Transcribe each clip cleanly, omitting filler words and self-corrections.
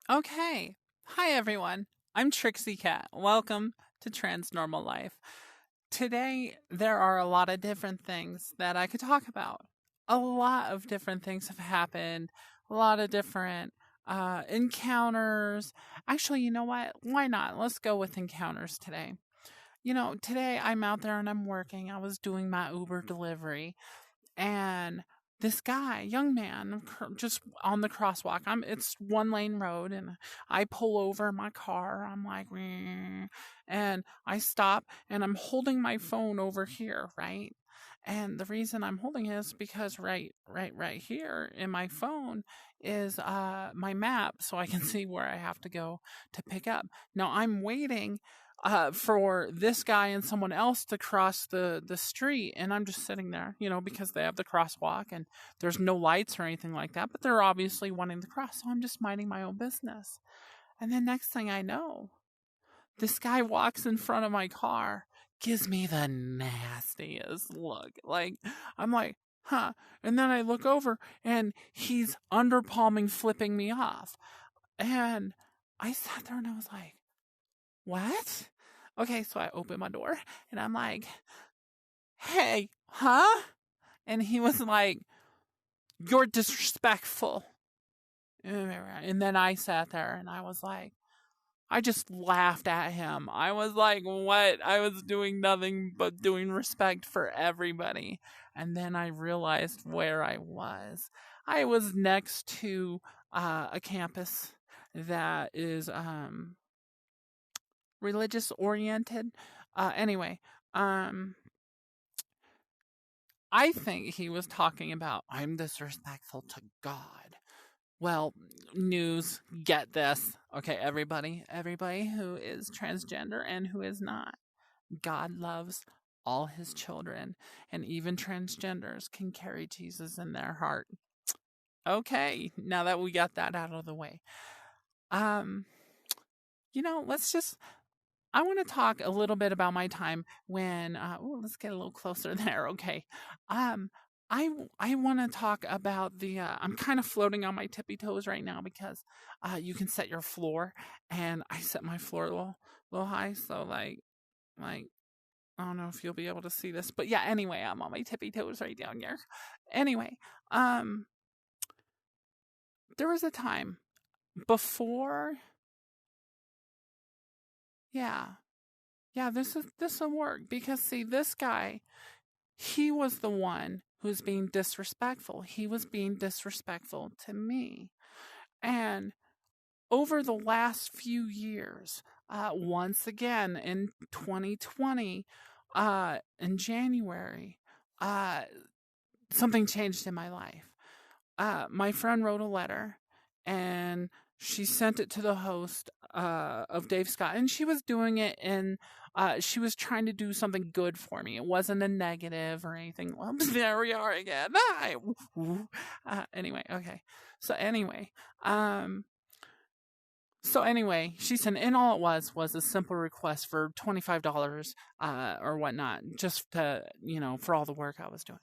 Okay. Hi, everyone. I'm Trixie Cat. Welcome to Transnormal Life. Today, there are a lot of different things that I could talk about. A lot of different things have happened, a lot of different encounters. Actually, you know what? Why not? Let's go with encounters today. Today I'm out there and I'm working. I was doing my Uber delivery, and this guy, young man, just on the crosswalk. It's one lane road, and I pull over my car. I'm like, "Meh," and I stop, and I'm holding my phone over here, right? And the reason I'm holding it is because right here in my phone is my map, so I can see where I have to go to pick up. Now I'm waiting for this guy and someone else to cross the street, and I'm just sitting there, because they have the crosswalk and there's no lights or anything like that, but they're obviously wanting to cross, so I'm just minding my own business. And then next thing I know, this guy walks in front of my car, gives me the nastiest look. Like, I'm like, huh. And then I look over and he's underpalming, flipping me off. And I sat there and I was like, what? Okay, so I open my door and I'm like, hey, huh? And he was like, you're disrespectful. And then I sat there and I was like, I just laughed at him. I was like, what? I was doing nothing but doing respect for everybody. And then I realized where I was. I was next to a campus that is religious oriented. Anyway, um, I think he was talking about, I'm disrespectful to God. Well, news, get this. Okay, everybody who is transgender and who is not. God loves all his children, and even transgenders can carry Jesus in their heart. Okay, now that we got that out of the way. Um, let's just I want to talk a little bit about my time when. Let's get a little closer there. Okay, um, I want to talk about the. I'm kind of floating on my tippy toes right now because you can set your floor, and I set my floor a little high, so like I don't know if you'll be able to see this, but yeah. Anyway, I'm on my tippy toes right down here. Anyway, um, there was a time before. Yeah, yeah. This will work because see, this guy, he was the one who's being disrespectful. He was being disrespectful to me. And over the last few years, once again in 2020, in January, uh, something changed in my life. My friend wrote a letter and she sent it to the host of Dave Scott, and she was doing it in. She was trying to do something good for me. It wasn't a negative or anything. Well, there we are again. Anyway, okay. So anyway, um, she said, and all it was a simple request for $25 or whatnot, just to, for all the work I was doing.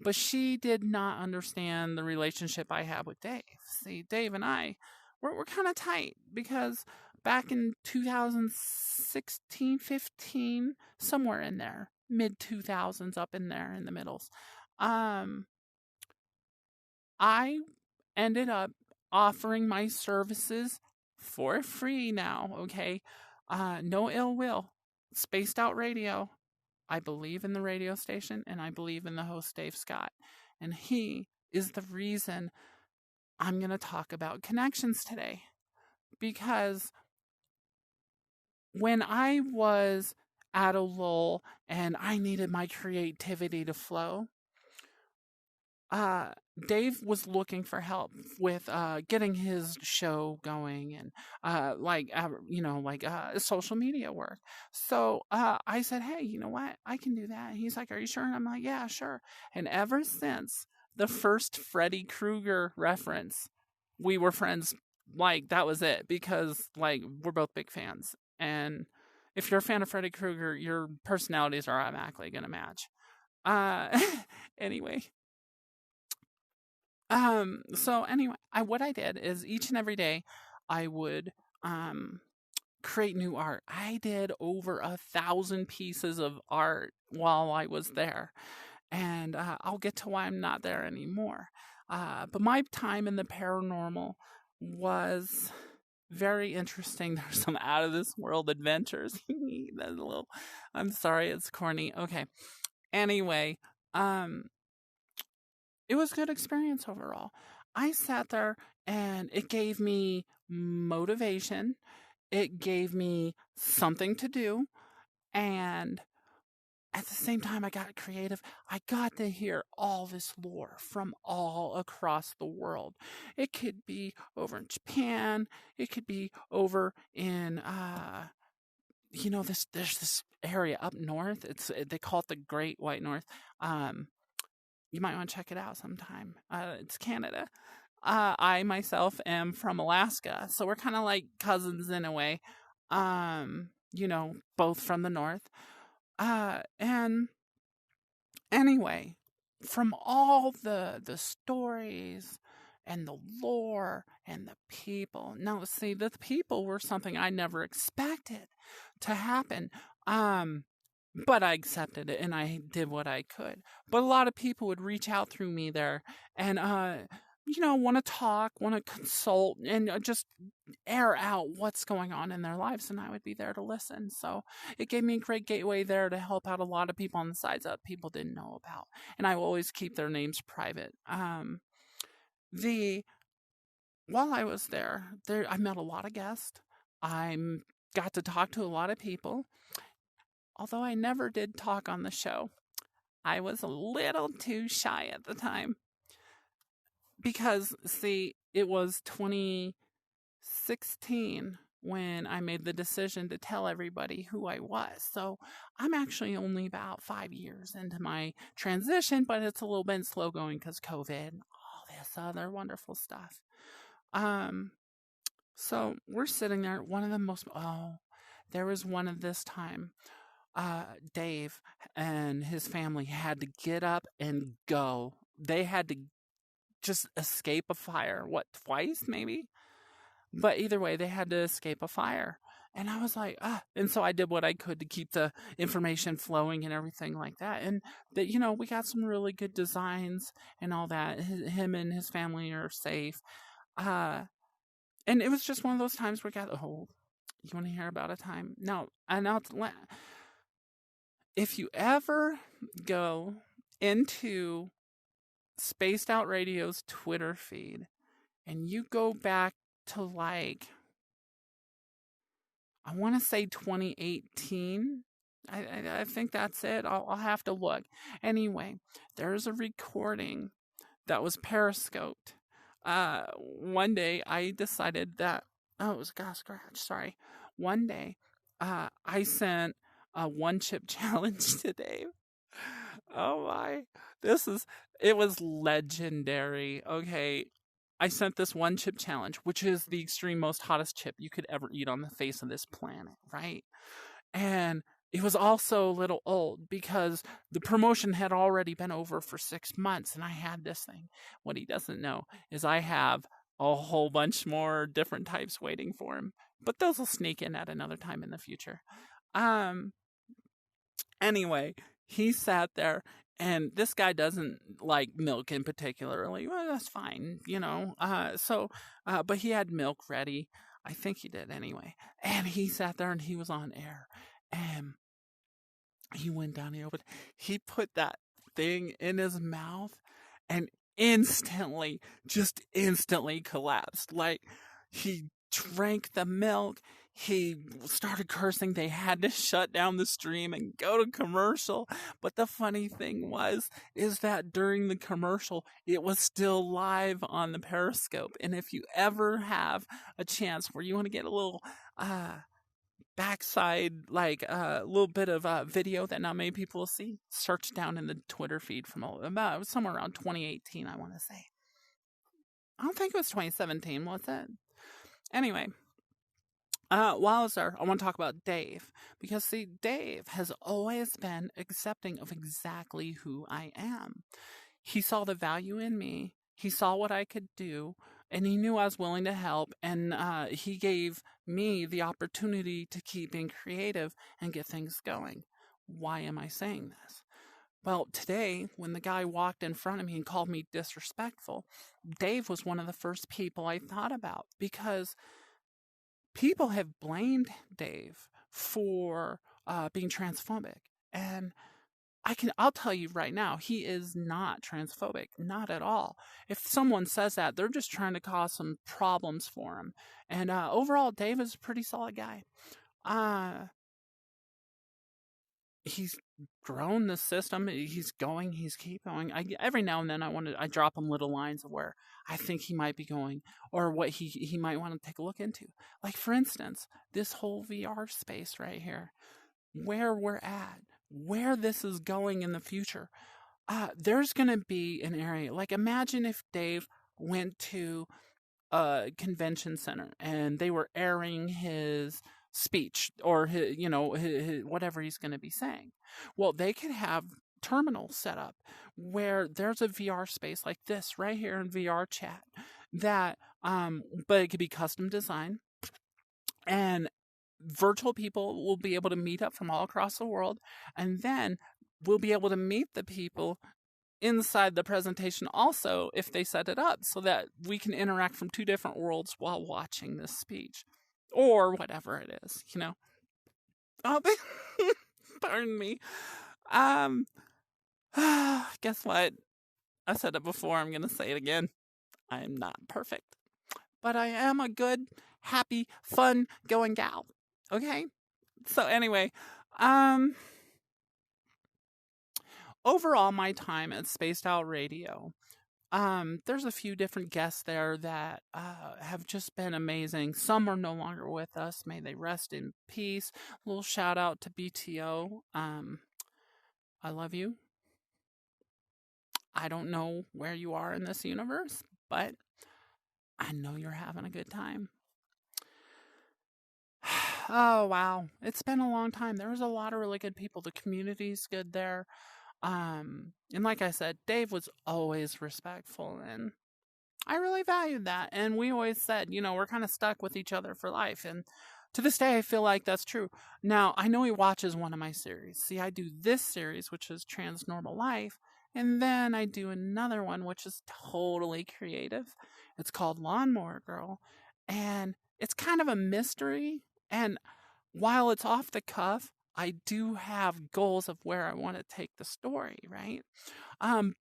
But she did not understand the relationship I had with Dave. See, Dave and I, we're kind of tight because back in 2016, 15, somewhere in there, mid 2000s, up in there in the middles, um, I ended up offering my services for free now, okay? No ill will. Spaced Out Radio. I believe in the radio station and I believe in the host, Dave Scott. And he is the reason I'm going to talk about connections today. Because when I was at a lull and I needed my creativity to flow, uh, Dave was looking for help with getting his show going and social media work. So I said, hey, you know what? I can do that. And he's like, are you sure? And I'm like, yeah, sure. And ever since the first Freddy Krueger reference, we were friends. Like that was it because like we're both big fans. And if you're a fan of Freddy Krueger, your personalities are automatically going to match. Uh, anyway, so anyway, what I did is each and every day, I would create new art. I did over 1,000 pieces of art while I was there. And I'll get to why I'm not there anymore. But my time in the paranormal was very interesting. There's some out of this world adventures. That's a little, I'm sorry, it's corny. Okay. Anyway, it was a good experience overall. I sat there and it gave me motivation. It gave me something to do. And at the same time, I got creative. I got to hear all this lore from all across the world. It could be over in Japan. It could be over in, there's this area up north. They call it the Great White North. You might want to check it out sometime. It's Canada. I myself am from Alaska, so we're kind of like cousins in a way. Both from the north. And anyway, from all the stories and the lore and the people. Now, see, the people were something I never expected to happen. But I accepted it and I did what I could. But a lot of people would reach out through me there and, want to talk, want to consult, and just air out what's going on in their lives. And I would be there to listen. So it gave me a great gateway there to help out a lot of people on the sides that people didn't know about. And I will always keep their names private. While I was there, I met a lot of guests. I got to talk to a lot of people. Although I never did talk on the show, I was a little too shy at the time. Because, see, it was 2016 when I made the decision to tell everybody who I was. So I'm actually only about 5 years into my transition, but it's a little bit slow going because COVID, all this other wonderful stuff. So we're sitting there. There was one of this time. Dave and his family had to get up and go. They had to just escape a fire. Twice maybe? But either way, they had to escape a fire. And I was like, and so I did what I could to keep the information flowing and everything like that. And that, we got some really good designs and all that. Him and his family are safe. And it was just one of those times where you want to hear about a time? No, if you ever go into Spaced Out Radio's Twitter feed and you go back to I want to say 2018. I think that's it. I'll have to look. Anyway, there's a recording that was periscoped. One day I decided that, it was a scratch, sorry. One day, I sent a one-chip challenge to Dave. Oh my, it was legendary. Okay, I sent this one chip challenge, which is the extreme most hottest chip you could ever eat on the face of this planet, right? And it was also a little old because the promotion had already been over for 6 months and I had this thing. What he doesn't know is I have a whole bunch more different types waiting for him, but those will sneak in at another time in the future. Anyway, he sat there, and this guy doesn't like milk in particular. Well, that's fine, but he had milk ready. I think he did anyway. And he sat there and he was on air. And he went down, he put that thing in his mouth and just instantly collapsed. Like, he drank the milk. He started cursing. They had to shut down the stream and go to commercial. But the funny thing is that during the commercial, it was still live on the Periscope. And if you ever have a chance where you want to get a little backside, like a little bit of video that not many people will see, search down in the Twitter feed from about somewhere around 2018, I want to say. I don't think it was 2017, was it? Anyway. While I was there, I want to talk about Dave. Because, see, Dave has always been accepting of exactly who I am. He saw the value in me. He saw what I could do. and he knew I was willing to help, and he gave me the opportunity to keep being creative and get things going. Why am I saying this? Well, today, when the guy walked in front of me and called me disrespectful, Dave was one of the first people I thought about, because people have blamed Dave for being transphobic. And I'll tell you right now, he is not transphobic, not at all. If someone says that, they're just trying to cause some problems for him. And overall, Dave is a pretty solid guy. Uh, he's grown the system. He's keep going. Every now and then I drop him little lines of where I think he might be going, or what he might want to take a look into. Like, for instance, this whole VR space right here, where we're at, where this is going in the future. There's going to be an area, like, imagine if Dave went to a convention center and they were airing his speech, or whatever he's going to be saying. Well, they could have terminals set up where there's a VR space like this right here in VR chat, that but it could be custom designed, and virtual people will be able to meet up from all across the world, and then we'll be able to meet the people inside the presentation also, if they set it up so that we can interact from two different worlds while watching this speech, or whatever it is, Oh, pardon me. Um, guess what? I said it before. I'm gonna say it again. I am not perfect, but I am a good, happy, fun going gal. Okay. So anyway, um, overall, my time at Spaced Out Radio, there's a few different guests there that have just been amazing. Some are no longer with us. May they rest in peace. A little shout out to BTO. I love you. I don't know where you are in this universe, but I know you're having a good time. Oh, wow. It's been a long time. There was a lot of really good people. The community's good there. And like I said, Dave was always respectful, and I really valued that. And we always said, we're kind of stuck with each other for life. And to this day, I feel like that's true. Now, I know he watches one of my series. See, I do this series, which is Trans Normal Life, and then I do another one, which is totally creative. It's called Lawnmower Girl, and it's kind of a mystery. And while it's off the cuff, I do have goals of where I want to take the story, right?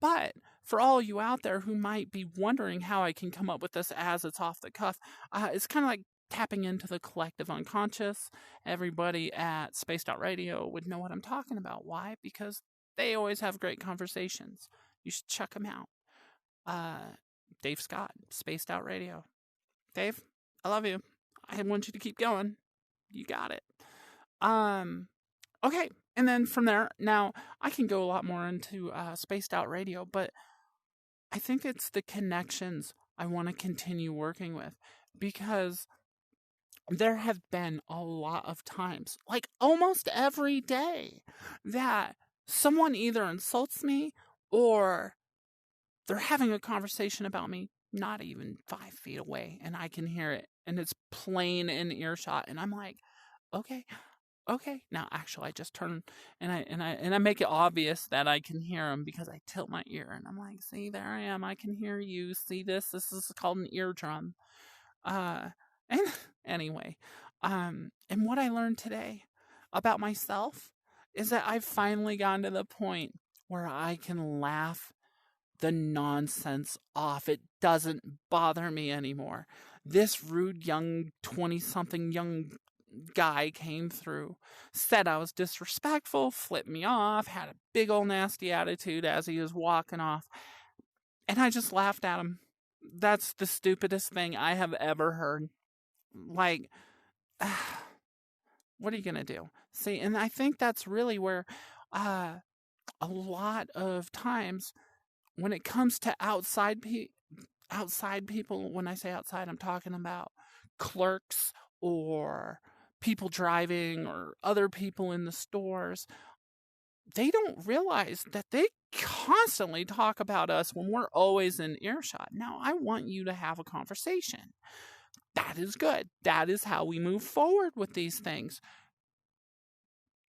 But for all you out there who might be wondering how I can come up with this as it's off the cuff, it's kind of like tapping into the collective unconscious. Everybody at Spaced Out Radio would know what I'm talking about. Why? Because they always have great conversations. You should check them out. Dave Scott, Spaced Out Radio. Dave, I love you. I want you to keep going. You got it. Okay, and then from there, now I can go a lot more into Spaced Out Radio, but I think it's the connections I want to continue working with, because there have been a lot of times, like almost every day, that someone either insults me or they're having a conversation about me not even 5 feet away, and I can hear it, and it's plain in earshot, and I'm like, okay. Now, actually, I just turn and I make it obvious that I can hear them, because I tilt my ear and I'm like, see, there I am. I can hear you. See this? This is called an eardrum. And anyway, and what I learned today about myself is that I've finally gotten to the point where I can laugh the nonsense off. It doesn't bother me anymore. This rude young 20-something young guy came through, said I was disrespectful, flipped me off, had a big old nasty attitude as he was walking off, and I just laughed at him. That's the stupidest thing I have ever heard. Like, what are you gonna do? See, and I think that's really where a lot of times when it comes to outside people, when I say outside, I'm talking about clerks or people driving or other people in the stores. they don't realize that they constantly talk about us when we're always in earshot. Now, I want you to have a conversation. That is good. That is how we move forward with these things.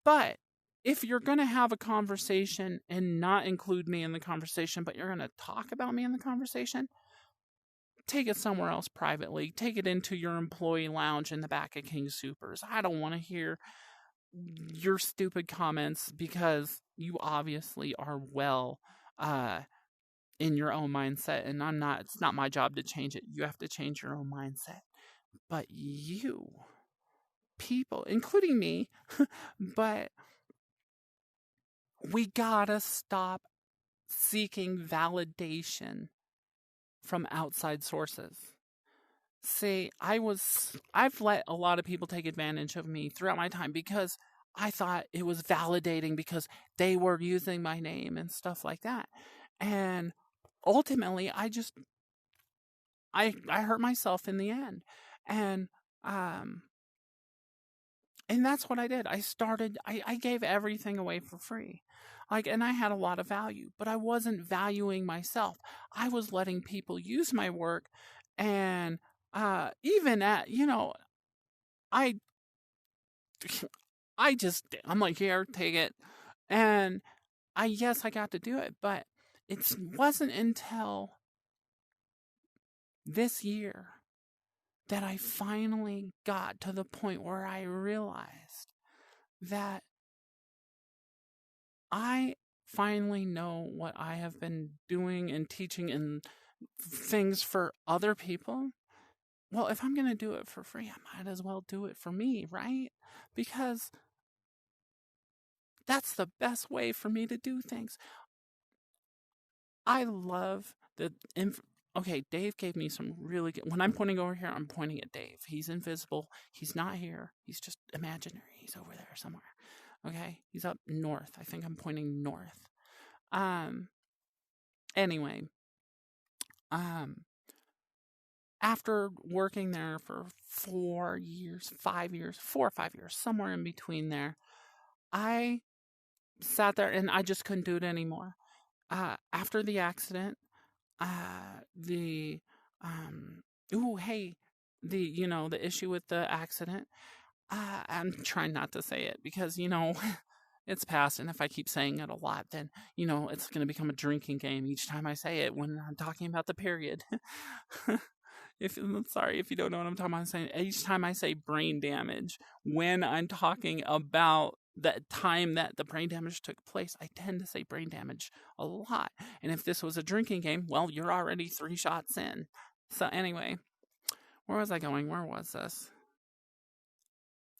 But if you're going to have a conversation and not include me in the conversation, but you're going to talk about me in the conversation, take it somewhere else privately. Take it into your employee lounge in the back of King Supers. I don't want to hear your stupid comments because you obviously are well in your own mindset, and I'm not. It's not my job to change it. You have to change your own mindset. But you, people, including me, but we gotta stop seeking validation from outside sources. See, I've let a lot of people take advantage of me throughout my time because I thought it was validating because they were using my name and stuff like that. And ultimately, I hurt myself in the end. And um and that's what I did. I gave everything away for free. Like, and I had a lot of value, but I wasn't valuing myself. I was letting people use my work. And even at, I, I'm like, here, take it. And yes, I got to do it, but it wasn't until this year that I finally got to the point where I realized that I finally know what I have been doing and teaching and things for other people. Well, if I'm going to do it for free, I might as well do it for me, right? Because that's the best way for me to do things. I love okay, Dave gave me some really good. When I'm pointing over here, I'm pointing at Dave. He's invisible. He's not here. He's just imaginary. He's over there somewhere. Okay, he's up north. I think I'm pointing north. Anyway, um, after working there for 4 years, 5 years, 4 or 5 years, somewhere in between there, I sat there and I just couldn't do it anymore. After the accident, the ooh, hey, the issue with the accident. I'm trying not to say it because it's past, and if I keep saying it a lot, then it's going to become a drinking game each time I say it when I'm talking about the period. I'm sorry if you don't know what I'm talking about. I'm saying each time I say brain damage, when I'm talking about the time that the brain damage took place, I tend to say brain damage a lot. And if this was a drinking game, well, you're already 3 shots in. So anyway, where was I going? Where was this?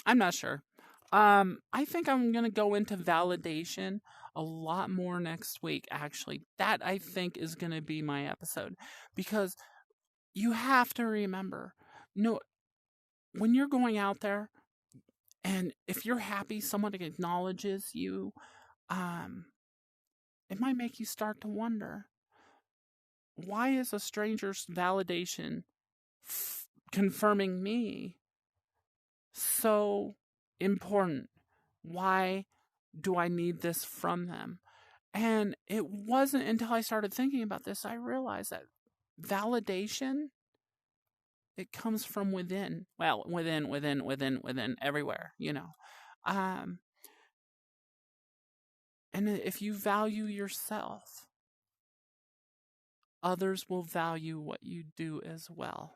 I'm not sure. I think I'm going to go into validation a lot more next week, actually. That, I think, is going to be my episode. Because you have to remember, when you're going out there, and if you're happy someone acknowledges you, it might make you start to wonder, why is a stranger's validation confirming me so important? Why do I need this from them? And it wasn't until I started thinking about this I realized that validation, it comes from within. Well, within, everywhere, Um, and if you value yourself, others will value what you do as well.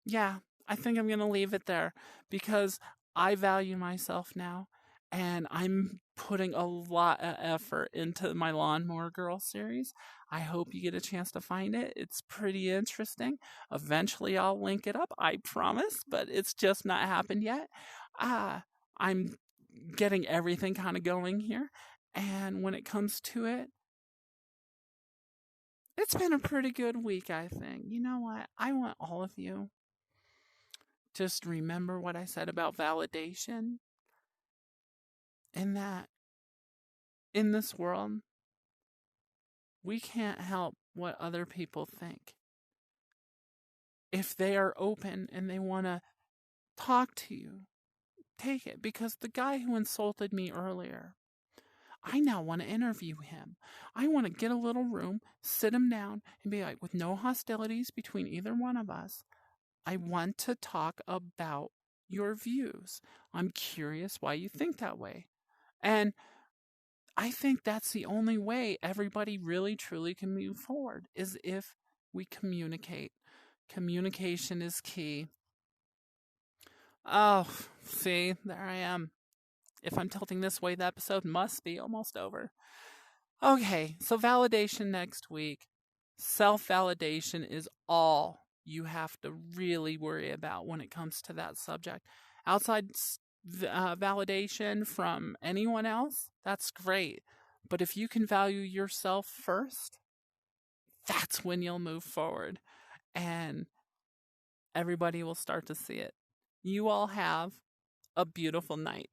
Yeah, I think I'm going to leave it there because I value myself now, and I'm putting a lot of effort into my Lawnmower Girl series. I hope you get a chance to find it. It's pretty interesting. Eventually, I'll link it up, I promise, but it's just not happened yet. I'm getting everything kind of going here, and when it comes to it, it's been a pretty good week, I think. You know what? I want all of you just remember what I said about validation, and that in this world, we can't help what other people think. If they are open and they want to talk to you, take it. Because the guy who insulted me earlier, I now want to interview him. I want to get a little room, sit him down, and be like, with no hostilities between either one of us, I want to talk about your views. I'm curious why you think that way. And I think that's the only way everybody really truly can move forward is if we communicate. Communication is key. Oh, see, there I am. If I'm tilting this way, the episode must be almost over. Okay, so validation next week. Self validation is all you have to really worry about when it comes to that subject. Outside validation from anyone else, that's great. But if you can value yourself first, that's when you'll move forward and everybody will start to see it. You all have a beautiful night.